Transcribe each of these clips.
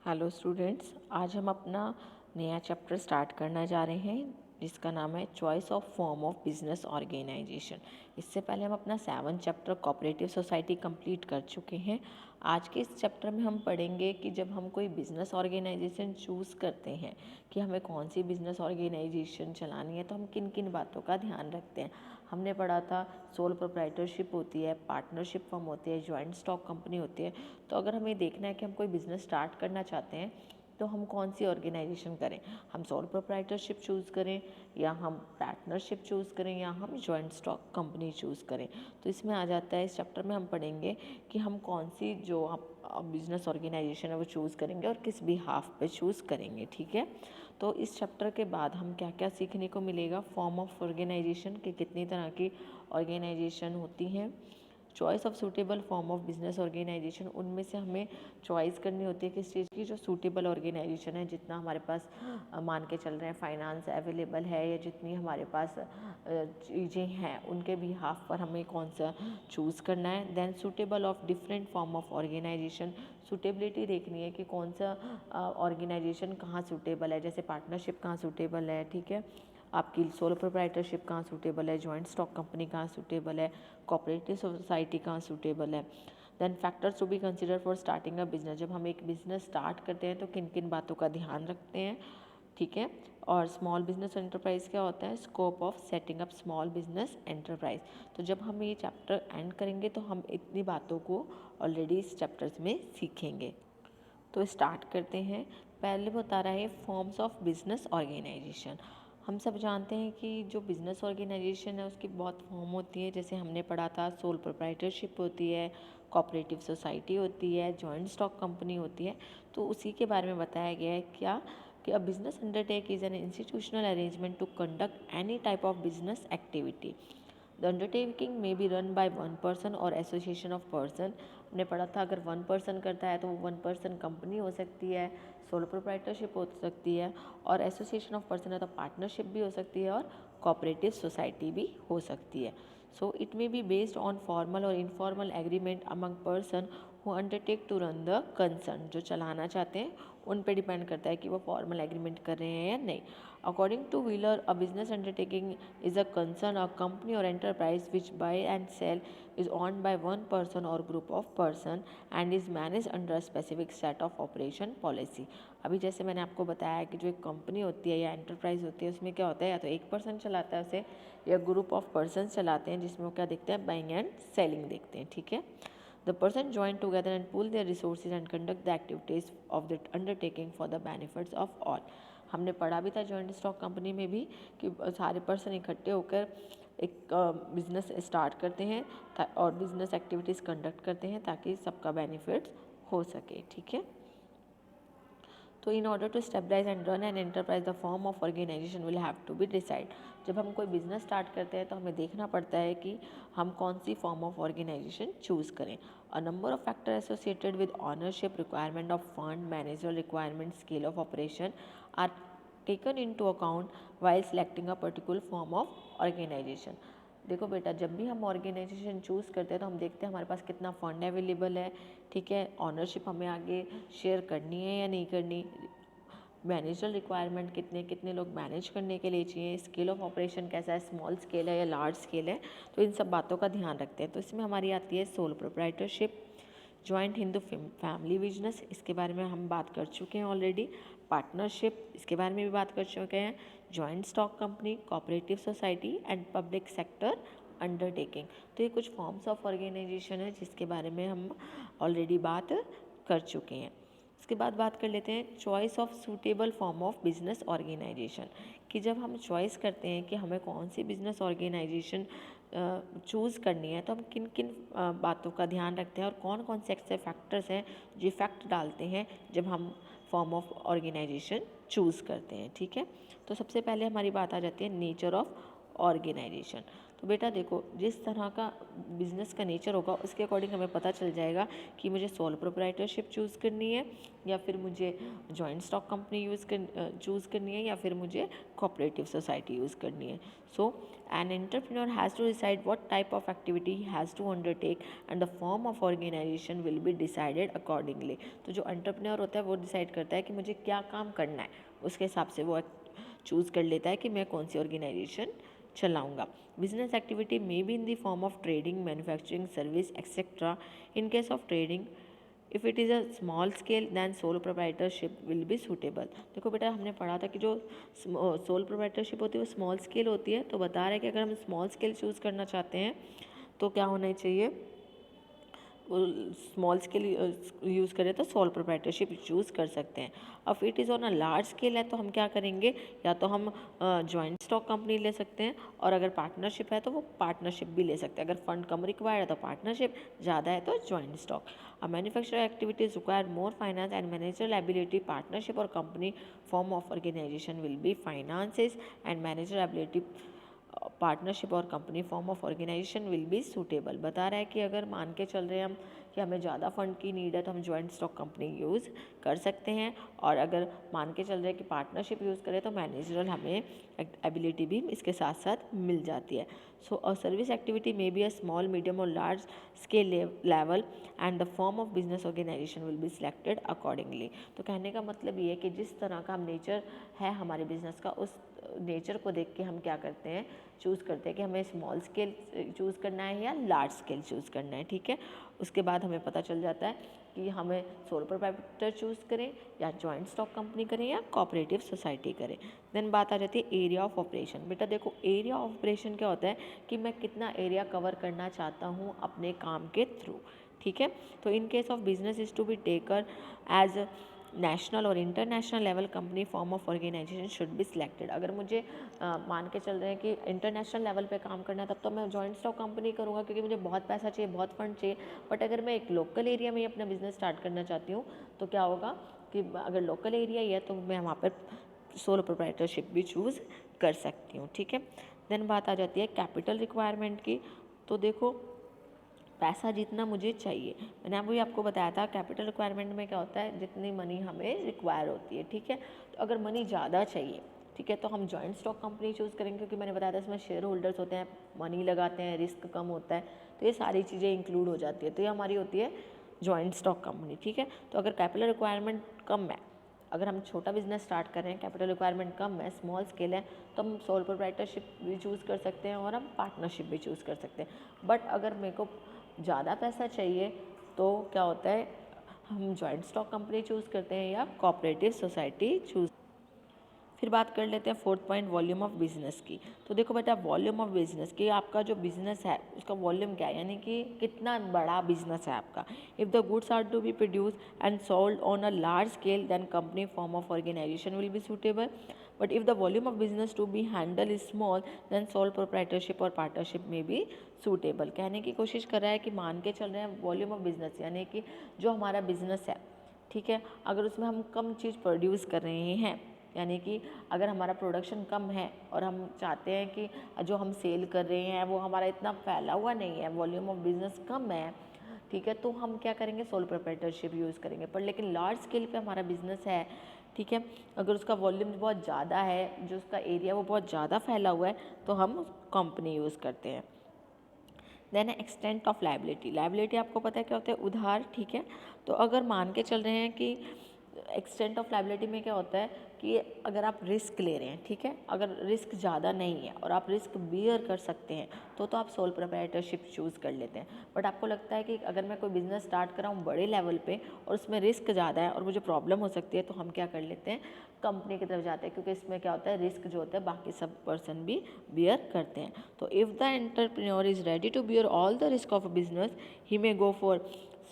Hello students, आज हम अपना नया चैप्टर स्टार्ट करना जा रहे हैं जिसका नाम है choice of form of business organization. इससे पहले हम अपना 7 चैप्टर कोऑपरेटिव सोसाइटी कंप्लीट कर चुके हैं। आज के इस चैप्टर में हम पढ़ेंगे कि जब हम कोई बिजनेस ऑर्गेनाइजेशन चूज़ करते हैं कि हमें कौन सी बिजनेस ऑर्गेनाइजेशन चलानी है तो हम किन किन बातों का ध्यान रखते हैं। हमने पढ़ा था सोल प्रोप्राइटरशिप होती है, पार्टनरशिप फर्म होती है, जॉइंट स्टॉक कंपनी होती है। तो अगर हमें देखना है कि हम कोई बिज़नेस स्टार्ट करना चाहते हैं तो हम कौन सी ऑर्गेनाइजेशन करें, हम सोल प्रोप्राइटरशिप चूज़ करें या हम पार्टनरशिप चूज़ करें या हम जॉइंट स्टॉक कंपनी चूज़ करें। तो इसमें आ जाता है, इस चैप्टर में हम पढ़ेंगे कि हम कौन सी जो बिज़नेस ऑर्गेनाइजेशन है वो चूज़ करेंगे और किस बिहाफ पे चूज़ करेंगे। ठीक है, तो इस चैप्टर के बाद हम क्या क्या सीखने को मिलेगा, फॉर्म ऑफ ऑर्गेनाइजेशन के कितनी तरह की ऑर्गेनाइजेशन होती हैं, choice of suitable form of business organization, उनमें से हमें चॉइस करनी होती है किस चीज़ की, जो सूटेबल ऑर्गेनाइजेशन है, जितना हमारे पास मान के चल रहे हैं फाइनेंस अवेलेबल है या जितनी हमारे पास चीज़ें हैं उनके भी हाफ पर हमें कौन सा चूज़ करना है। Then suitable of different form of organization, suitability देखनी है कि कौन सा ऑर्गेनाइजेशन कहाँ सूटेबल है, जैसे पार्टनरशिप कहाँ सूटेबल है, ठीक है, आपकी सोलो प्रोप्राइटरशिप कहाँ सूटेबल है, जॉइंट स्टॉक कंपनी कहाँ सूटेबल है, कोऑपरेटिव सोसाइटी कहाँ सूटेबल है। Then factors to be consider for starting a business, जब हम एक बिजनेस स्टार्ट करते हैं तो किन किन बातों का ध्यान रखते हैं। ठीक है, और स्मॉल बिजनेस एंटरप्राइज क्या होता है, scope of setting up small business enterprise. तो जब हम ये चैप्टर एंड करेंगे तो हम इतनी बातों को ऑलरेडी इस चैप्टर्स में सीखेंगे। तो स्टार्ट करते हैं। पहले बता रहा है फॉर्म्स ऑफ बिजनेस ऑर्गेनाइजेशन। हम सब जानते हैं कि जो बिज़नेस ऑर्गेनाइजेशन है उसकी बहुत फॉर्म होती है, जैसे हमने पढ़ा था सोल प्रोप्राइटरशिप होती है, कोऑपरेटिव सोसाइटी होती है, जॉइंट स्टॉक कंपनी होती है। तो उसी के बारे में बताया गया है क्या कि a business undertake is an institutional arrangement to conduct any type of business activity. The undertaking may be run by one person or association of person. हमने पढ़ा था अगर वन पर्सन करता है तो वो वन पर्सन कंपनी हो सकती है, सोलो प्रोप्राइटरशिप हो सकती है, और एसोसिएशन ऑफ पर्सन है तो पार्टनरशिप भी हो सकती है और कोऑपरेटिव सोसाइटी भी हो सकती है। So it may be based on formal और informal agreement among person who undertake to run the concern. जो चलाना चाहते हैं उन पे डिपेंड करता है कि वो फॉर्मल एग्रीमेंट कर रहे हैं या नहीं। According to Wheeler, a business undertaking is a concern a company और enterprise which buy and sell is owned by one person or group of person and is managed under a specific set of operation policy। अभी जैसे मैंने आपको बताया कि जो एक company होती है या एंटरप्राइज होती है उसमें क्या होता है, या तो एक पर्सन चलाता है उसे या ग्रुप ऑफ पर्सन चलाते हैं, जिसमें वो क्या देखते हैं, बाइंग एंड सेलिंग देखते हैं। ठीक है, the person join together and pool their resources and conduct the activities of the undertaking for the benefits of all. हमने पढ़ा भी था जॉइंट स्टॉक कंपनी में भी कि सारे पर्सन इकट्ठे होकर एक बिज़नेस स्टार्ट करते हैं और बिज़नेस एक्टिविटीज़ कंडक्ट करते हैं ताकि सबका बेनिफिट्स हो सके। ठीक है, तो in order to stabilize and run an enterprise the form of organisation will have to be decide. जब हम कोई बिजनेस स्टार्ट करते हैं तो हमें देखना पड़ता है कि हम कौन सी फॉर्म ऑफ ऑर्गेनाइजेशन चूज़ करें। A number of factor associated with ownership, requirement of fund, manager requirement, scale of operation are taken into account while selecting a particular form of organization। देखो बेटा, जब भी हम ऑर्गेनाइजेशन चूज़ करते हैं तो हम देखते हैं हमारे पास कितना फंड अवेलेबल है, ठीक है, ऑनरशिप हमें आगे शेयर करनी है या नहीं करनी, मैनेजर रिक्वायरमेंट कितने कितने लोग मैनेज करने के लिए चाहिए, स्केल ऑफ ऑपरेशन कैसा है, स्मॉल स्केल है या लार्ज स्केल है। तो इन सब बातों का ध्यान रखते हैं। तो इसमें हमारी आती है sole proprietorship, joint Hindu family business, इसके बारे में हम बात कर चुके हैं ऑलरेडी, पार्टनरशिप इसके बारे में भी बात कर चुके हैं, joint stock company, cooperative society and public sector undertaking. तो ये कुछ फॉर्म्स ऑफ ऑर्गेनाइजेशन है जिसके बारे में हम ऑलरेडी बात कर चुके हैं। इसके बाद बात कर लेते हैं choice of suitable form of business organization, कि जब हम चॉइस करते हैं कि हमें कौन सी बिजनेस ऑर्गेनाइजेशन चूज़ करनी है तो हम किन किन बातों का ध्यान रखते हैं और कौन कौन से ऐसे फैक्टर्स हैं जो इफेक्ट डालते हैं जब हम फॉर्म ऑफ ऑर्गेनाइजेशन चूज़ करते हैं। ठीक है, तो सबसे पहले हमारी बात आ जाती है नेचर ऑफ ऑर्गेनाइजेशन। तो बेटा देखो, जिस तरह का बिजनेस का नेचर होगा उसके अकॉर्डिंग हमें पता चल जाएगा कि मुझे सोल प्रोप्राइटरशिप चूज़ करनी है, या फिर मुझे जॉइंट स्टॉक कंपनी चूज़ करनी है, या फिर मुझे कोऑपरेटिव सोसाइटी यूज़ करनी है। So an entrepreneur has to decide what type of activity he has to undertake and the form of organisation will be decided accordingly. तो जो एंटरप्रेन्योर होता है वो डिसाइड करता है कि मुझे क्या काम करना है, उसके हिसाब से वो चूज़ कर लेता है कि मैं कौन सी ऑर्गेनाइजेशन चलाऊंगा। Business activity may be in the form of trading, manufacturing, service etcetera. In case of trading, if it is a small scale then sole proprietorship will be suitable. देखो बेटा, हमने पढ़ा था कि जो सोल प्रोप्राइटरशिप होती है वो स्मॉल स्केल होती है। तो बता रहे हैं कि अगर हम स्मॉल स्केल चूज़ करना चाहते हैं तो क्या होना चाहिए, स्मॉल स्केल यूज़ करें तो सोल प्रोप्राइटरशिप चूज़ कर सकते हैं। अब it is on a large scale है तो हम क्या करेंगे, या तो हम जॉइंट स्टॉक कंपनी ले सकते हैं, और अगर पार्टनरशिप है तो वो पार्टनरशिप भी ले सकते हैं। अगर फंड कम रिक्वायर्ड है तो पार्टनरशिप, ज़्यादा है तो joint stock. Manufacturing activities require more finance and managerial ability. Partnership और company form of organisation will be finances and manager ability. Partnership और company form of organisation will be suitable. बता रहा है कि अगर मान के चल रहे हैं हम कि हमें ज़्यादा फंड की नीड है तो हम जॉइंट स्टॉक कंपनी यूज़ कर सकते हैं, और अगर मान के चल रहे हैं कि पार्टनरशिप यूज़ करें तो मैनेजरल हमें एबिलिटी भी इसके साथ साथ मिल जाती है। So a service activity may be a small, medium और large scale level and the form of business organisation will be selected accordingly. तो कहने का मतलब ये है कि जिस तरह का हम नेचर है हमारे बिजनेस का, उस नेचर को देख के हम क्या करते हैं, चूज़ करते हैं कि हमें स्मॉल स्केल चूज़ करना है या लार्ज स्केल चूज़ करना है। ठीक है, उसके बाद हमें पता चल जाता है कि हमें सोल प्रोप्राइटर चूज़ करें या जॉइंट स्टॉक कंपनी करें या कोऑपरेटिव सोसाइटी करें। देन बात आ जाती है एरिया ऑफ ऑपरेशन। बेटा देखो, एरिया ऑफ ऑपरेशन क्या होता है कि मैं कितना एरिया कवर करना चाहता हूँ अपने काम के थ्रू। ठीक है, तो in case of business is to be taker as national और international level company form of organisation should be selected. अगर मुझे मान के चल रहे हैं कि इंटरनेशनल लेवल पे काम करना है तब तो मैं जॉइंट स्टॉक कंपनी करूँगा क्योंकि मुझे बहुत पैसा चाहिए, बहुत फंड चाहिए। बट अगर मैं एक लोकल एरिया में ही अपना बिजनेस स्टार्ट करना चाहती हूँ तो क्या होगा कि अगर लोकल एरिया ही है तो मैं वहाँ पर सोलो प्रोप्राइटरशिप भी चूज़ कर सकती हूँ। ठीक है, देन बात आ जाती है कैपिटल रिक्वायरमेंट की। तो देखो, पैसा जितना मुझे चाहिए, मैंने अभी आपको बताया था कैपिटल रिक्वायरमेंट में क्या होता है, जितनी मनी हमें रिक्वायर होती है। ठीक है, तो अगर मनी ज़्यादा चाहिए, ठीक है, तो हम जॉइंट स्टॉक कंपनी चूज़ करेंगे क्योंकि मैंने बताया था इसमें शेयर होल्डर्स होते हैं, मनी लगाते हैं, रिस्क कम होता है, तो ये सारी चीज़ें इंक्लूड हो जाती है। तो ये हमारी होती है जॉइंट स्टॉक कंपनी। ठीक है, तो अगर कैपिटल रिक्वायरमेंट कम है, अगर हम छोटा बिजनेस स्टार्ट कर रहे हैं, कैपिटल रिक्वायरमेंट कम है, स्मॉल स्केल है, तो हम सोल प्रोप्राइटरशिप भी चूज़ कर सकते हैं और हम पार्टनरशिप भी चूज़ कर सकते हैं। बट अगर मेरे को ज़्यादा पैसा चाहिए तो क्या होता है, हम जॉइंट स्टॉक कंपनी चूज़ करते हैं या कोऑपरेटिव सोसाइटी चूज़। फिर बात कर लेते हैं fourth point, volume of business की। तो देखो बेटा, वॉल्यूम ऑफ बिजनेस की, आपका जो बिजनेस है उसका वॉल्यूम क्या है, यानी कि कितना बड़ा बिजनेस है आपका। If the goods are to be produce and sold on a large scale then company form of organisation will be suitable. But if the volume of business to be handle is small then sole proprietorship और partnership में भी suitable. कहने की कोशिश कर रहा है कि मान के चल रहे हैं वॉल्यूम ऑफ बिजनेस, यानी कि जो हमारा बिजनेस है, ठीक है, अगर उसमें हम कम चीज़ प्रोड्यूस कर रहे हैं, यानी कि अगर हमारा प्रोडक्शन कम है और हम चाहते हैं कि जो हम सेल कर रहे हैं वो हमारा इतना फैला हुआ नहीं है, वॉल्यूम ऑफ बिजनेस कम है, ठीक है, तो हम क्या करेंगे, सोल प्रोप्राइटरशिप यूज़ करेंगे। पर लेकिन लार्ज स्केल पे हमारा बिजनेस है, ठीक है, अगर उसका वॉल्यूम बहुत ज़्यादा है, जो उसका एरिया वो बहुत ज़्यादा फैला हुआ है, तो हम कंपनी यूज़ करते हैं। Then extent of liability. Liability आपको पता है क्या होता है, उधार। ठीक है, तो अगर मान के चल रहे हैं कि एक्सटेंट ऑफ लाइबिलिटी में क्या होता है कि अगर आप रिस्क ले रहे हैं, ठीक है, अगर रिस्क ज़्यादा नहीं है और आप रिस्क बियर कर सकते हैं तो आप सोल प्रोप्राइटरशिप चूज़ कर लेते हैं। बट आपको लगता है कि अगर मैं कोई बिज़नेस स्टार्ट कर रहा हूँ बड़े लेवल पे और उसमें रिस्क ज़्यादा है और मुझे प्रॉब्लम हो सकती है, तो हम क्या कर लेते हैं, कंपनी की तरफ जाते हैं, क्योंकि इसमें क्या होता है, रिस्क जो होता है बाकी सब पर्सन भी बियर करते हैं। तो if the entrepreneur is ready to bear all the risk of a business, he may go for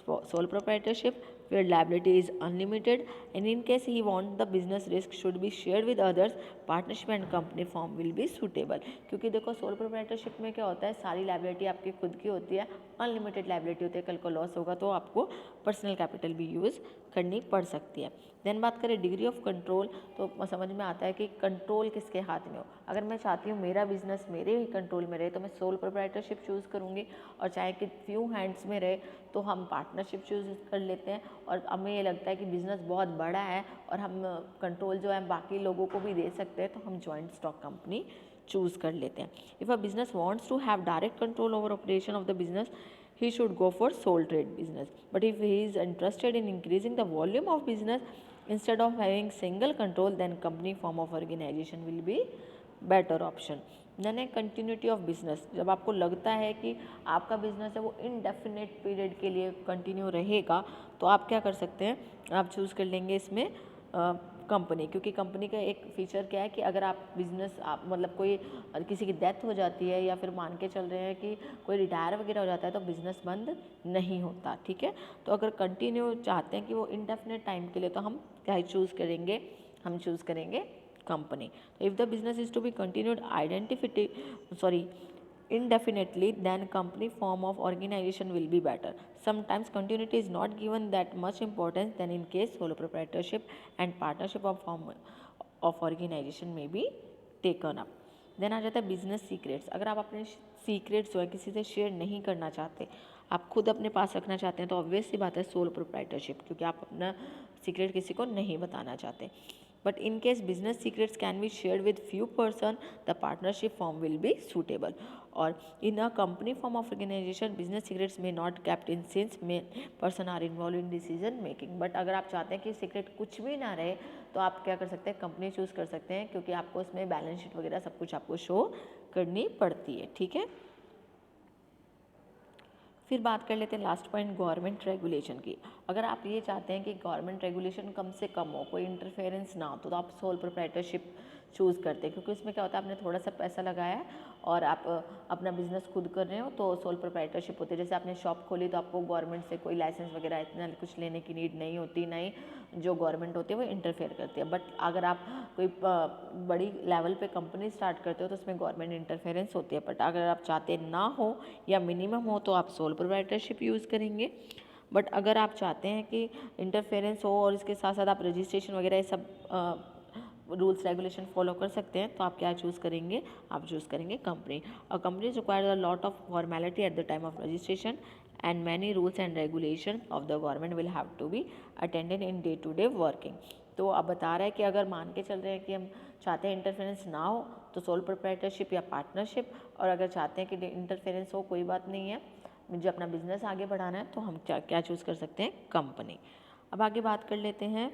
sole proprietorship where liability is unlimited, and in case he want the business risk should be shared with others, partnership and company form will be suitable। क्योंकि देखो sole proprietorship में क्या होता है, सारी liability आपकी खुद की होती है अनलिमिटेड लायबिलिटी होती है, कल को लॉस होगा तो आपको पर्सनल कैपिटल भी यूज़ करनी पड़ सकती है। देन बात करें डिग्री ऑफ कंट्रोल, तो समझ में आता है कि कंट्रोल किसके हाथ में हो। अगर मैं चाहती हूँ मेरा बिजनेस मेरे ही कंट्रोल में रहे तो मैं सोल प्रोप्राइटरशिप चूज़ करूँगी, और चाहे कि फ्यू हैंड्स में रहे तो हम पार्टनरशिप चूज़ कर लेते हैं। और हमें ये लगता है कि बिज़नेस बहुत बड़ा है और हम कंट्रोल जो है बाकी लोगों को भी दे सकते हैं, तो हम जॉइंट स्टॉक कंपनी चूज़ कर लेते हैं। If a business wants to have direct control over operation of the business, he should go for sole trade business. But if he is interested in increasing the volume of business instead of having single control, then company form of organization will be better option. Then है continuity of business. जब आपको लगता है कि आपका business है वो indefinite period के लिए कंटिन्यू रहेगा, तो आप क्या कर सकते हैं, आप चूज़ कर लेंगे इसमें कंपनी, क्योंकि कंपनी का एक फीचर क्या है कि अगर आप बिज़नेस आप मतलब कोई किसी की डेथ हो जाती है या फिर मान के चल रहे हैं कि कोई रिटायर वगैरह हो जाता है तो बिज़नेस बंद नहीं होता, ठीक है। तो अगर कंटिन्यू चाहते हैं कि वो इंडेफिनेट टाइम के लिए, तो हम क्या चूज़ करेंगे, हम चूज़ करेंगे कंपनी। तो if the business is to be continued indefinitely, then company form of organization will be better. Sometimes continuity is not given that much importance, then in case solo proprietorship and partnership of form of organization may be taken up. Then आ जाता है business secrets. अगर आप अपने secrets जो है किसी से शेयर नहीं करना चाहते, आप खुद अपने पास रखना चाहते हैं, तो ऑब्वियस सी बात है सोलो प्रोप्राइटरशिप, क्योंकि आप अपना सीक्रेट किसी को नहीं बताना चाहते। But in case business secrets can be shared with few person, the partnership form will be suitable. Or in a company form of organization, business secrets may not kept in since many person are involved in decision making. But अगर आप चाहते हैं कि secret कुछ भी ना रहे, तो आप क्या कर सकते हैं, कंपनी चूज़ कर सकते हैं, क्योंकि आपको उसमें बैलेंस शीट वगैरह सब कुछ आपको शो करनी पड़ती है, ठीक है। फिर बात कर लेते हैं लास्ट पॉइंट गवर्नमेंट रेगुलेशन की। अगर आप ये चाहते हैं कि गवर्नमेंट रेगुलेशन कम से कम हो, कोई इंटरफेरेंस ना हो, तो आप सोल प्रोप्राइटरशिप चूज़ करते हैं, क्योंकि उसमें क्या होता है, आपने थोड़ा सा पैसा लगाया है और आप अपना बिजनेस खुद कर रहे हो, तो सोल प्रोप्राइटरशिप होती है। जैसे आपने शॉप खोली तो आपको गवर्नमेंट से कोई लाइसेंस वगैरह इतना कुछ लेने की नीड नहीं होती, नहीं जो गवर्नमेंट होती है वो इंटरफेयर करती है। बट अगर आप कोई बड़ी लेवल पे कंपनी स्टार्ट करते हो तो उसमें गवर्नमेंट इंटरफेरेंस होती है। बट अगर आप चाहते ना हो या मिनिमम हो, तो आप सोल प्रोप्राइटरशिप यूज़ करेंगे। बट अगर आप चाहते हैं कि इंटरफेरेंस हो और इसके साथ साथ आप रजिस्ट्रेशन वगैरह ये सब रूल्स रेगुलेशन फॉलो कर सकते हैं, तो आप क्या चूज़ करेंगे, आप चूज़ करेंगे कंपनी। और company requires a lot of formality at the time of registration, and many rules and regulation of the government will have to be attended in day to day working. तो अब बता रहा है कि अगर मान के चल रहे हैं कि हम चाहते हैं इंटरफेरेंस ना हो, तो सोल प्रोप्राइटरशिप या पार्टनरशिप, और अगर चाहते हैं कि इंटरफेरेंस हो, कोई बात नहीं है, मुझे अपना बिजनेस आगे बढ़ाना है, तो हम क्या चूज़ कर सकते हैं, कंपनी। अब आगे बात कर लेते हैं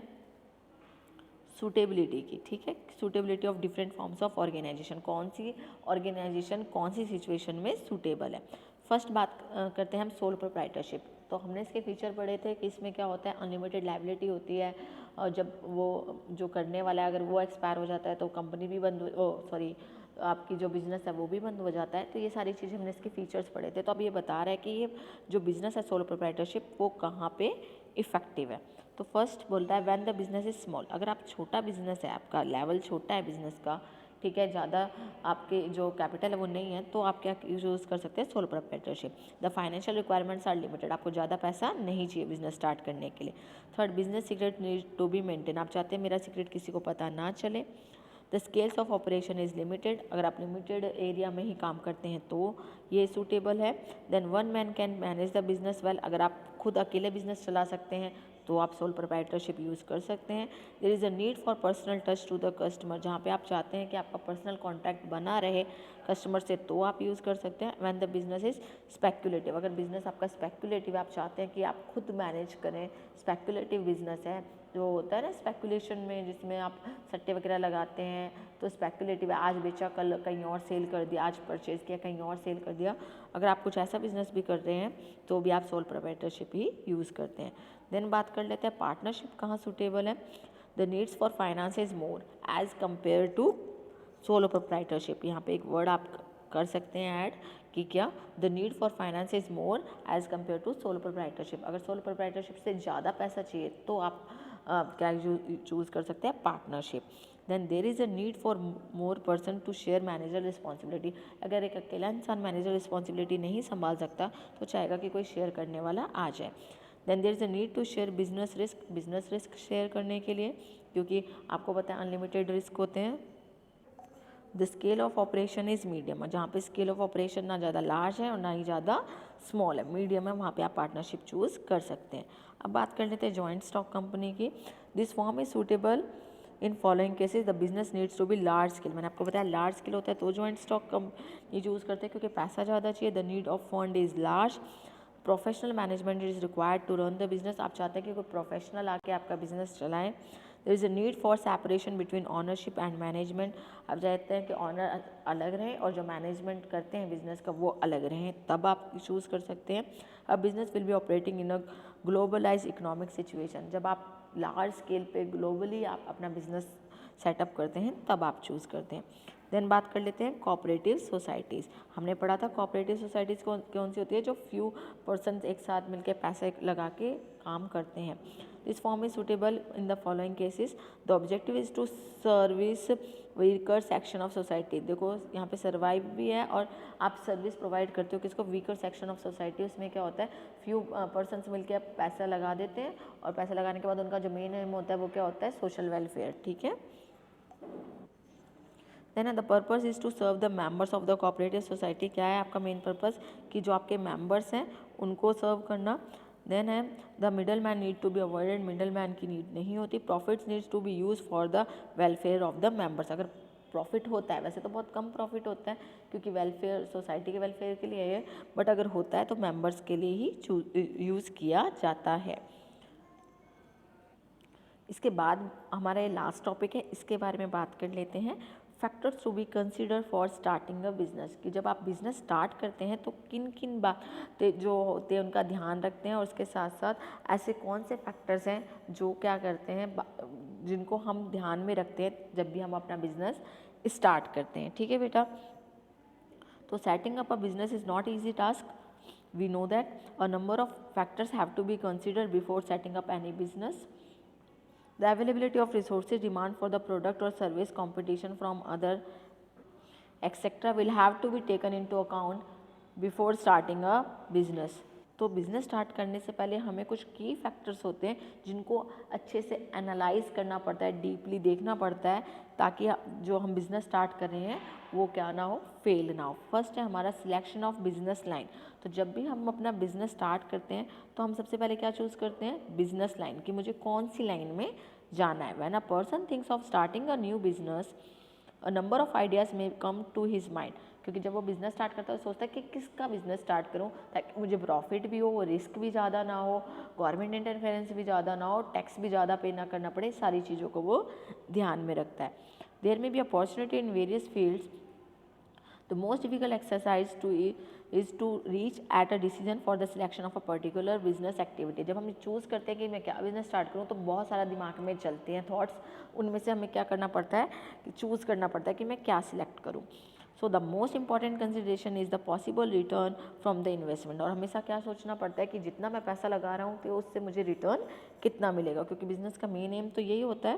सूटेबिलिटी की, ठीक है। Suitability of different forms of organization, कौन सी ऑर्गेनाइजेशन कौन सी सिचुएशन में सूटेबल है। फर्स्ट बात करते हैं हम सोल प्रोप्राइटरशिप। तो हमने इसके फीचर पढ़े थे कि इसमें क्या होता है, अनलिमिटेड लायबिलिटी होती है, और जब वो जो करने वाला है अगर वो एक्सपायर हो जाता है तो कंपनी भी आपकी जो बिज़नेस है वो भी बंद हो जाता है। तो ये सारी चीज़ें हमने इसके फीचर्स पढ़े थे। तो अब ये बता रहा है कि ये जो बिज़नेस है सोलो प्रोप्राइटरशिप वो कहाँ पे इफ़ेक्टिव है। तो फर्स्ट बोलता है when the business is small. अगर आप छोटा बिजनेस है, आपका लेवल छोटा है बिजनेस का, ठीक है, ज़्यादा आपके जो कैपिटल है वो नहीं है, तो आप क्या यूज़ कर सकते हैं, solo proprietorship. The financial requirements are limited, आपको ज़्यादा पैसा नहीं चाहिए बिजनेस स्टार्ट करने के लिए। Third, business secret need to be maintain, आप चाहते हैं मेरा सीक्रेट किसी को पता ना चले। The scales of operation is limited, अगर आप लिमिटेड एरिया में ही काम करते हैं तो ये सूटेबल है। Then one man can manage the business well, अगर आप खुद अकेले बिजनेस चला सकते हैं तो आप सोल प्रोप्राइटरशिप यूज़ कर सकते हैं। There is a need for personal touch to the customer, जहाँ पे आप चाहते हैं कि आपका पर्सनल कॉन्टैक्ट बना रहे कस्टमर से, तो आप यूज़ कर सकते हैं। When the business is speculative, अगर बिजनेस आपका स्पेक्युलेटिव, आप चाहते हैं कि आप खुद मैनेज करें, स्पेक्युलेटिव बिजनेस है, जो होता है ना स्पेकुलेशन में जिसमें आप सट्टे वगैरह लगाते हैं, तो स्पेकुलेटिव है, आज बेचा कल कहीं और सेल कर दिया, आज परचेज़ किया कहीं और सेल कर दिया। अगर आप कुछ ऐसा बिजनेस भी कर रहे हैं तो भी आप सोल प्रोप्राइटरशिप ही यूज़ करते हैं। देन बात कर लेते हैं पार्टनरशिप कहाँ सूटेबल है। The needs for finance is more as compare to solo proprietorship, यहाँ पे एक वर्ड आप कर सकते हैं ऐड कि क्या, the need for finance is more as compare to solo proprietorship. अगर सोलो प्रोप्राइटरशिप से ज़्यादा पैसा चाहिए तो आप क्या चूज़ कर सकते हैं, partnership. Then there is a need for more person to share manager responsibility. अगर एक अकेला इंसान मैनेजर रिस्पॉन्सिबिलिटी नहीं संभाल सकता तो चाहेगा कि कोई शेयर करने वाला आ जाए। Then there is a need to share business risk share करने के लिए, क्योंकि आपको पता है अनलिमिटेड रिस्क होते हैं। The scale of operation is medium, और जहाँ पे स्केल ऑफ ऑपरेशन ना ज़्यादा लार्ज है और ना ही ज़्यादा स्मॉल है, मीडियम है, वहाँ पे आप पार्टनरशिप चूज़ कर सकते हैं। अब बात कर लेते हैं जॉइंट स्टॉक कंपनी की। This form is suitable in following cases, the business needs to be large scale. मैंने आपको बताया लार्ज स्केल होता है तो जॉइंट स्टॉक कंपनी चूज़ करते हैं, क्योंकि पैसा ज़्यादा चाहिए। The need of fund is large, professional management is required to run the business. आप चाहते हैं कि कोई प्रोफेशनल आके आपका बिजनेस चलाएं। There is a need for separation between ownership and management. आप चाहते हैं कि ऑनर अलग रहें और जो मैनेजमेंट करते हैं बिजनेस का वो अलग रहें, तब आप चूज़ कर सकते हैं। अब business will be operating in a globalize economic situation. जब आप लार्ज स्केल पे ग्लोबली आप अपना बिजनेस सेटअप करते हैं तब आप चूज़ करते हैं। देन बात कर लेते हैं कोऑपरेटिव सोसाइटीज़। हमने पढ़ा था कोऑपरेटिव सोसाइटीज़ कौन सी होती है, जो फ्यू पर्सन एक साथ मिलकर पैसे लगा के काम करते हैं। This form is suitable in the following cases. The objective is to service weaker section of society. देखो यहाँ पे सर्वाइव भी है और आप सर्विस प्रोवाइड करते हो किसको, वीकर सेक्शन ऑफ सोसाइटी। उसमें क्या होता है, फ्यू पर्सनस मिलकर पैसा लगा देते हैं और पैसा लगाने के बाद उनका जो मेन एम होता है वो क्या होता है, सोशल वेलफेयर। ठीक है। Then the purpose is to serve the members of the cooperative society. क्या है आपका मेन पर्पस, कि जो आपके मेंबर्स हैं उनको सर्व करना। देन है the middle man need to be avoided, middle man की नीड नहीं होती। Profits needs to be use for the welfare of the members. अगर प्रॉफिट होता है, वैसे तो बहुत कम प्रॉफिट होता है क्योंकि वेलफेयर सोसाइटी के वेलफेयर के लिए है, बट अगर होता है तो मेंबर्स के लिए ही यूज़ किया जाता है। इसके बाद हमारा ये लास्ट टॉपिक है, इसके बारे में बात कर लेते हैं। Factors to be consider for starting a business, कि जब आप बिजनेस स्टार्ट करते हैं तो किन किन बातें जो होते हैं उनका ध्यान रखते हैं, और उसके साथ साथ ऐसे कौन से फैक्टर्स हैं जो क्या करते हैं, जिनको हम ध्यान में रखते हैं जब भी हम अपना बिजनेस स्टार्ट करते हैं। ठीक है बेटा। तो setting up a business is not easy task. We know that a number of factors have to be considered before setting up any business. The availability of resources, demand for the product or service, competition from other, etc. will have to be taken into account before starting a business. तो business start करने से पहले हमें कुछ की factors होते हैं जिनको अच्छे से एनालाइज करना पड़ता है, डीपली देखना पड़ता है, ताकि जो हम बिज़नेस स्टार्ट कर रहे हैं वो क्या ना हो, फेल ना हो। फर्स्ट है हमारा सिलेक्शन ऑफ बिजनेस लाइन। तो जब भी हम अपना बिजनेस स्टार्ट करते हैं तो हम सबसे पहले क्या चूज़ करते हैं, बिजनेस लाइन, कि मुझे कौन सी लाइन में जाना है। When a person thinks of starting a new business, a number of ideas में कम टू हिज माइंड। क्योंकि जब वो बिज़नेस स्टार्ट करता है तो सोचता है कि किसका बिज़नेस स्टार्ट करूं ताकि मुझे प्रॉफिट भी हो, रिस्क भी ज़्यादा ना हो, गवर्नमेंट इंटरफेरेंस भी ज़्यादा ना हो, टैक्स भी ज़्यादा पे ना करना पड़े, सारी चीज़ों को वो ध्यान में रखता है। There may be opportunity in various fields. The most difficult exercise is to reach at a decision for the selection of a particular business activity. जब हम चूज़ करते हैं कि मैं क्या बिजनेस स्टार्ट करूँ तो बहुत सारा दिमाग में चलते हैं थॉट्स, उनमें से हमें क्या करना पड़ता है कि चूज़ करना पड़ता है कि मैं क्या सिलेक्ट करूँ। So the most important consideration is the possible return from the investment. और हमेशा क्या सोचना पड़ता है कि जितना मैं पैसा लगा रहा हूँ कि उससे मुझे रिटर्न कितना मिलेगा, क्योंकि बिजनेस का मेन एम तो यही होता है,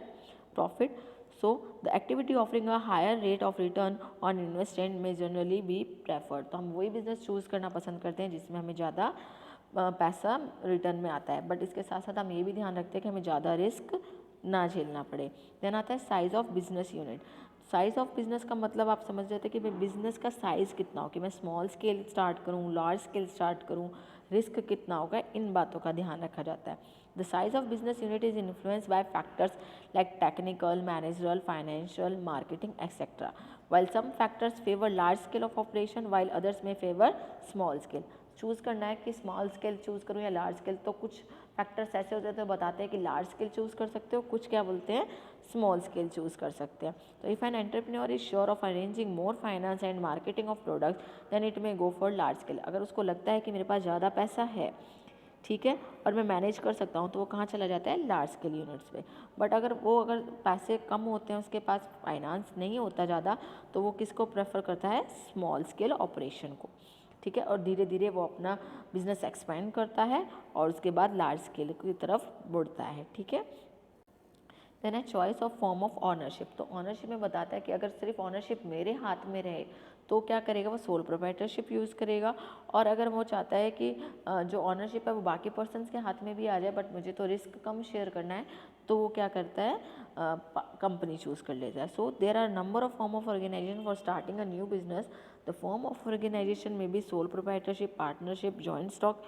profit. So the activity offering a higher rate of return on investment may generally be preferred. तो हम वही बिजनेस चूज़ करना पसंद करते हैं जिसमें हमें ज़्यादा पैसा रिटर्न में आता है, बट इसके साथ साथ हम ये भी ध्यान रखते हैं कि हमें ज़्यादा रिस्क ना झेलना पड़े। देन आता है size of business unit. Size of business का मतलब आप समझ जाते हैं कि भाई बिजनेस का साइज़ कितना हो, कि मैं स्मॉल स्केल स्टार्ट करूँ, लार्ज स्केल स्टार्ट करूँ, रिस्क कितना होगा, इन बातों का ध्यान रखा जाता है। The size of business unit is influenced by factors like technical, managerial, financial, marketing, etc. While some factors favor large scale of operation, while others may favor small scale. Choose करना है कि स्मॉल स्केल चूज़ करूँ या large scale, तो कुछ factors ऐसे होते हैं तो बताते हैं कि लार्ज स्केल चूज़ कर सकते हो, कुछ क्या बोलते हैं स्मॉल स्केल चूज़ कर सकते हैं। तो if an entrepreneur is sure of arranging more finance and marketing of products then it may go for large scale. अगर उसको लगता है कि मेरे पास ज़्यादा पैसा है, ठीक है, और मैं मैनेज कर सकता हूँ, तो वो कहाँ चला जाता है, लार्ज स्केल यूनिट्स पे। बट अगर पैसे कम होते हैं, उसके पास फाइनेंस नहीं होता ज़्यादा, तो वो किसको प्रेफर करता है, स्मॉल स्केल ऑपरेशन को। ठीक है, और धीरे धीरे वो अपना बिजनेस एक्सपेंड करता है और उसके बाद लार्ज स्केल की तरफ बढ़ता है। ठीक है। देन है choice of form of ownership. तो ऑनरशिप में बताता है कि अगर सिर्फ ऑनरशिप मेरे हाथ में रहे तो क्या करेगा, वो सोल प्रोप्राइटरशिप यूज़ करेगा। और अगर वो चाहता है कि जो ऑनरशिप है वो बाकी पर्सन्स के हाथ में भी आ जाए बट मुझे तो रिस्क कम शेयर करना है, तो वो क्या करता है, कंपनी चूज़ कर लेता है। So there are number of form of organisation for starting a new business. The form of organisation may be sole proprietorship, partnership, joint stock,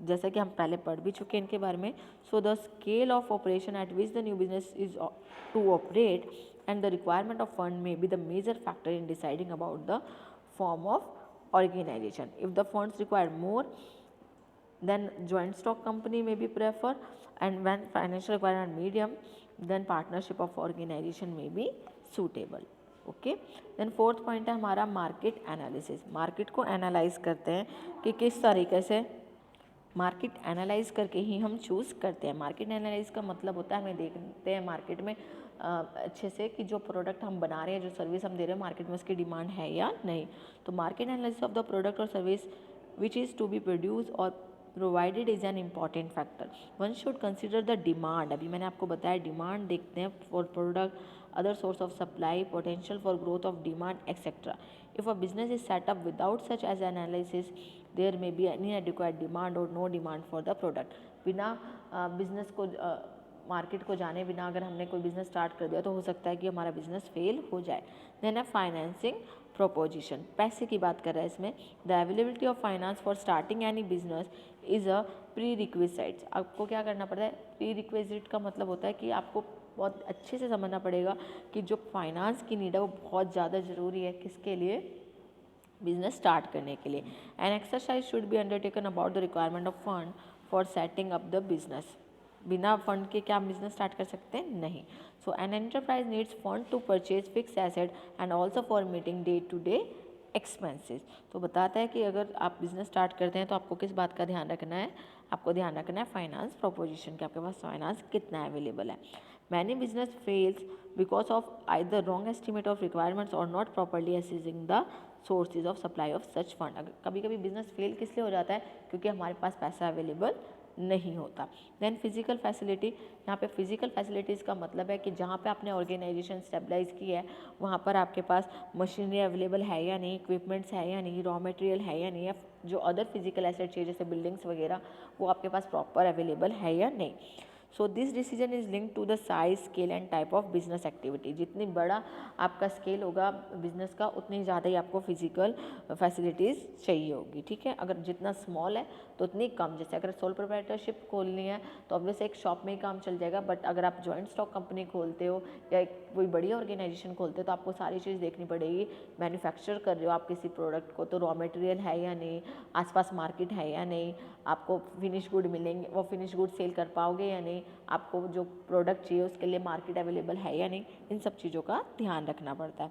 जैसा कि हम पहले पढ़ भी चुके हैं इनके बारे में। So the scale of operation at which the new business is to operate and the requirement of fund may be the major factor in deciding about the form of organization. If the funds require more, then joint stock company may be prefer, and when financial requirement medium, then partnership of organization may be suitable. Okay, then fourth point है हमारा market analysis. Market को analyse करते हैं कि किस तरीके से, market analyse करके ही हम चूज़ करते हैं। मार्केट एनालाइज का मतलब होता है हमें देखते हैं मार्केट में अच्छे से कि जो प्रोडक्ट हम बना रहे हैं, जो सर्विस हम दे रहे हैं, मार्केट में उसकी डिमांड है या नहीं। तो market analysis of the product और service which is to be produce और provided is an important factor. One should consider the demand. अभी मैंने आपको बताया डिमांड देखते हैं for product, other source of supply, potential for growth of demand, etc. If a business is set up without such as analysis, there may be inadequate demand or no demand for the product. बिना business को market को जाने बिना अगर हमने कोई business start कर दिया तो हो सकता है कि हमारा बिजनेस फेल हो जाए। देन है फाइनेंसिंग प्रोपोजिशन, पैसे की बात कर रहा है इसमें। The availability of finance for starting any business is a pre requisite. आपको क्या करना पड़ता है, प्री रिक्विजिट का मतलब होता है कि आपको बहुत अच्छे से समझना पड़ेगा कि जो फाइनेंस की नीड है वो बहुत ज़्यादा ज़रूरी है, किसके लिए, बिजनेस स्टार्ट करने के लिए। An exercise should be undertaken about the requirement of fund for setting up the business. बिना फंड के क्या हम बिजनेस स्टार्ट कर सकते हैं, नहीं। So an enterprise needs fund to purchase fix asset and also for meeting day to day expenses. तो बताता है कि अगर आप बिजनेस स्टार्ट करते हैं तो आपको किस बात का ध्यान रखना है, आपको ध्यान रखना है फाइनेंस प्रोपोजिशन कि आपके पास फाइनेंस कितना अवेलेबल है। Many business fails because of either wrong estimate of requirements or not properly assessing the sources of supply of such fund. अगर कभी कभी बिजनेस फेल किस लिए हो जाता है, क्योंकि हमारे पास पैसा अवेलेबल नहीं होता। देन फिजिकल फैसिलिटी, यहाँ पे फिजिकल फैसिलिटीज़ का मतलब है कि जहाँ पे आपने ऑर्गेनाइजेशन स्टेबलाइज की है वहाँ पर आपके पास मशीनरी अवेलेबल है या नहीं, इक्विपमेंट्स है या नहीं, रॉ मटेरियल है या नहीं, या जो अदर फिजिकल एसेट चाहिए जैसे बिल्डिंग्स वगैरह वो आपके पास प्रॉपर अवेलेबल है या नहीं। So this decision is link to the size, scale and type of business activity. जितनी बड़ा आपका स्केल होगा बिजनेस का उतनी ज़्यादा ही आपको फिजिकल फैसिलिटीज़ चाहिए होगी, ठीक है। अगर जितना स्मॉल है तो उतनी कम। जैसे अगर सोल प्रोप्राइटरशिप खोलनी है तो ऑब्वियस एक शॉप में ही काम चल जाएगा, बट अगर आप जॉइंट स्टॉक कंपनी खोलते हो या कोई बड़ी ऑर्गेनाइजेशन खोलते हो तो आपको सारी चीज़ देखनी पड़ेगी। मैन्युफैक्चर कर रहे हो आप किसी प्रोडक्ट को तो रॉ मटेरियल है या नहीं, आसपास मार्केट है या नहीं, आपको फिनिश गुड मिलेंगे, वो फिनिश गुड सेल कर पाओगे या नहीं, आपको जो प्रोडक्ट चाहिए उसके लिए मार्केट अवेलेबल है या नहीं, इन सब चीज़ों का ध्यान रखना पड़ता है।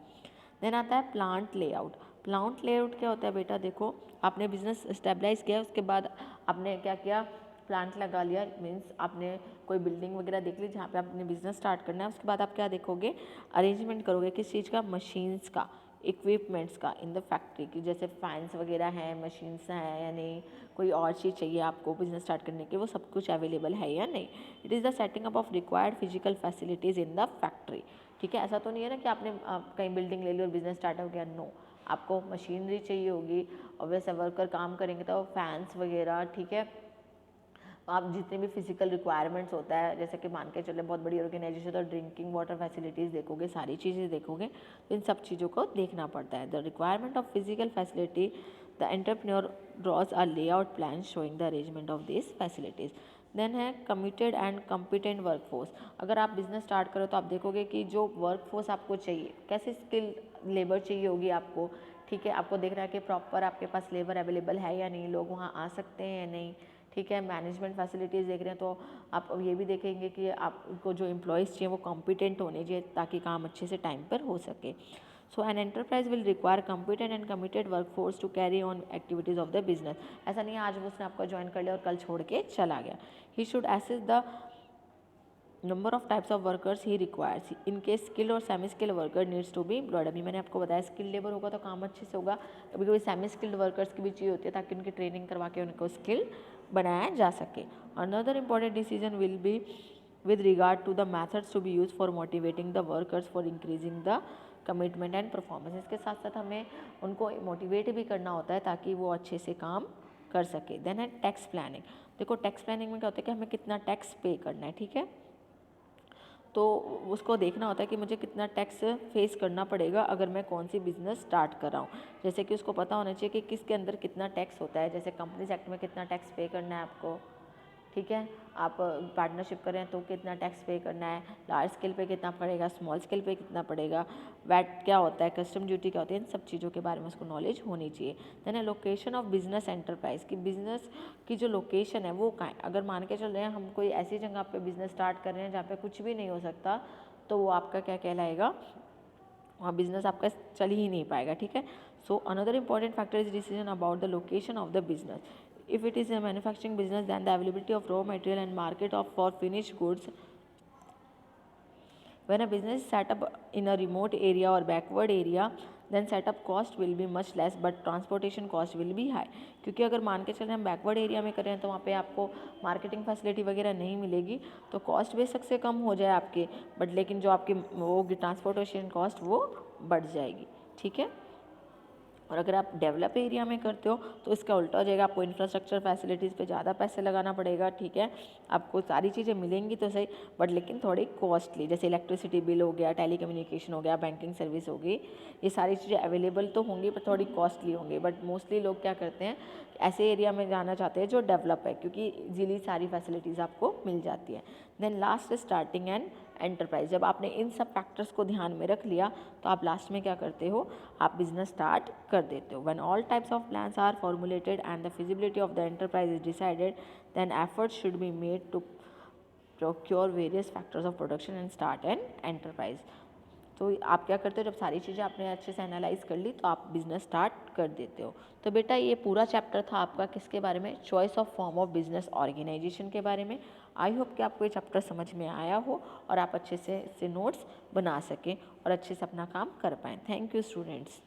देन आता है प्लांट लेआउट। प्लांट लेआउट क्या होता है बेटा, देखो आपने बिजनेस स्टेबलाइज किया उसके बाद आपने क्या किया, प्लांट लगा लिया, मीन्स आपने कोई बिल्डिंग वगैरह देख ली जहाँ पे आपने बिजनेस स्टार्ट करना है। उसके बाद आप क्या देखोगे, अरेंजमेंट करोगे किस चीज़ का, मशीन्स का, इक्विपमेंट्स का इन द फैक्ट्री की, जैसे फैंस वगैरह हैं, मशीन्स हैं या नहीं, कोई और चीज़ चाहिए आपको बिजनेस स्टार्ट करने के, वो सब कुछ अवेलेबल है या नहीं। It is the setting up of required physical facilities in the factory, ठीक है। ऐसा तो नहीं है ना कि आपने कहीं बिल्डिंग ले ली और बिजनेस स्टार्ट हो गया, नो। आपको मशीनरी चाहिए होगी और वैसे वर्कर काम करेंगे तो फैंस वगैरह, ठीक है। आप जितने भी फिजिकल रिक्वायरमेंट्स होता है, जैसे कि मान के चले बहुत बड़ी ऑर्गेनाइजेशन तो ड्रिंकिंग वाटर फैसिलिटीज़ देखोगे, सारी चीज़ें देखोगे, तो इन सब चीज़ों को देखना पड़ता है। The requirement of physical facility, the entrepreneur draws a layout plan showing the arrangement of this facilities. Then है कमिटेड एंड कम्पिटेंट वर्कफोर्स। अगर आप बिजनेस स्टार्ट करो तो आप देखोगे कि जो वर्कफोर्स आपको चाहिए, कैसे स्किल लेबर चाहिए होगी आपको, ठीक है। आपको देख रहा है कि प्रॉपर आपके पास लेबर अवेलेबल है या नहीं, लोग वहाँ आ सकते हैं या नहीं, ठीक है। मैनेजमेंट फैसिलिटीज़ देख रहे हैं तो आप ये भी देखेंगे कि आपको जो एम्प्लॉयज़ चाहिए वो कॉम्पिटेंट होने चाहिए ताकि काम अच्छे से टाइम पर हो सके। So an enterprise will require competent and committed workforce to carry on activities of the business. ऐसा नहीं है आज वो उसने आपको ज्वाइन कर लिया और कल छोड़ के चला गया। He should assess the number of types of workers he requires in case skill और semi skilled worker needs to be employed. अभी मैंने आपको बताया स्किल लेबर होगा तो काम अच्छे से होगा, कभी कभी सेमी स्किल्ड वर्कर्स की भी चाहिए होती है ताकि उनकी ट्रेनिंग करवा के उनको स्किल बनाया जा सके। Another important decision will be with regard to the methods to be used for motivating the workers for increasing the commitment and performance. इसके साथ साथ हमें उनको मोटिवेट भी करना होता है ताकि वो अच्छे से काम कर सके। देन है टैक्स प्लानिंग। देखो टैक्स प्लानिंग में क्या होता है कि हमें कितना टैक्स पे करना है, ठीक है, तो उसको देखना होता है कि मुझे कितना टैक्स फेस करना पड़ेगा अगर मैं कौन सी बिज़नेस स्टार्ट कर रहा हूँ। जैसे कि उसको पता होना चाहिए कि किसके अंदर कितना टैक्स होता है, जैसे कंपनीज एक्ट में कितना टैक्स पे करना है आपको, ठीक है, आप पार्टनरशिप करें तो कितना टैक्स पे करना है, लार्ज स्केल पे कितना पड़ेगा, स्मॉल स्केल पे कितना पड़ेगा, वैट क्या होता है, कस्टम ड्यूटी क्या होती है, इन सब चीज़ों के बारे में उसको नॉलेज होनी चाहिए। Then location of business enterprise की बिजनेस की जो लोकेशन है वो कहाँ है। अगर मान के चल रहे हैं हम कोई ऐसी जगह पे बिजनेस स्टार्ट कर रहे हैं जहाँ पे कुछ भी नहीं हो सकता, तो वो आपका क्या कहलाएगा, वहाँ बिजनेस आपका चल ही नहीं पाएगा, ठीक है। So another important factor is decision about the location of the business. If it is a manufacturing business, then the availability of raw material and market of for finished goods. When a business is set up in a remote area or backward area, then setup cost will be much less, but transportation cost will be high. क्योंकि अगर मान के चलें हम backward area में करें तो वहाँ पे आपको मार्केटिंग फैसिलिटी वगैरह नहीं मिलेगी, तो कॉस्ट बेशक से कम हो जाए आपके, बट लेकिन जो आपकी वो ट्रांसपोर्टेशन कॉस्ट वो बढ़ जाएगी, ठीक है। और अगर आप डेवलप एरिया में करते हो तो इसका उल्टा हो जाएगा, आपको इंफ्रास्ट्रक्चर फैसिलिटीज़ पे ज़्यादा पैसे लगाना पड़ेगा, ठीक है, आपको सारी चीज़ें मिलेंगी तो सही, बट लेकिन थोड़ी कॉस्टली, जैसे इलेक्ट्रिसिटी बिल हो गया, टेलीकम्युनिकेशन हो गया, बैंकिंग सर्विस होगी, ये सारी चीज़ें अवेलेबल तो होंगी पर थोड़ी कॉस्टली होंगी। बट मोस्टली लोग क्या करते हैं, ऐसे एरिया में जाना चाहते हैं जो डेवलप है, क्योंकि इजीली सारी फैसिलिटीज़ आपको मिल जाती है। Then last starting and enterprise. जब आपने इन सब फैक्टर्स को ध्यान में रख लिया तो आप लास्ट में क्या करते हो, आप बिजनेस स्टार्ट कर देते हो। When all types of plans are formulated and the feasibility of the enterprise is decided, then effort should be made to procure various factors of production and start an enterprise. तो आप क्या करते हो, जब सारी चीज़ें आपने अच्छे से एनालाइज कर ली तो आप बिजनेस स्टार्ट कर देते हो। तो बेटा ये पूरा चैप्टर था आपका किसके बारे में, choice of form of business organisation के बारे में। आई होप कि आपको ये चैप्टर समझ में आया हो और आप अच्छे से इससे नोट्स बना सकें और अच्छे से अपना काम कर पाएँ। Thank you students.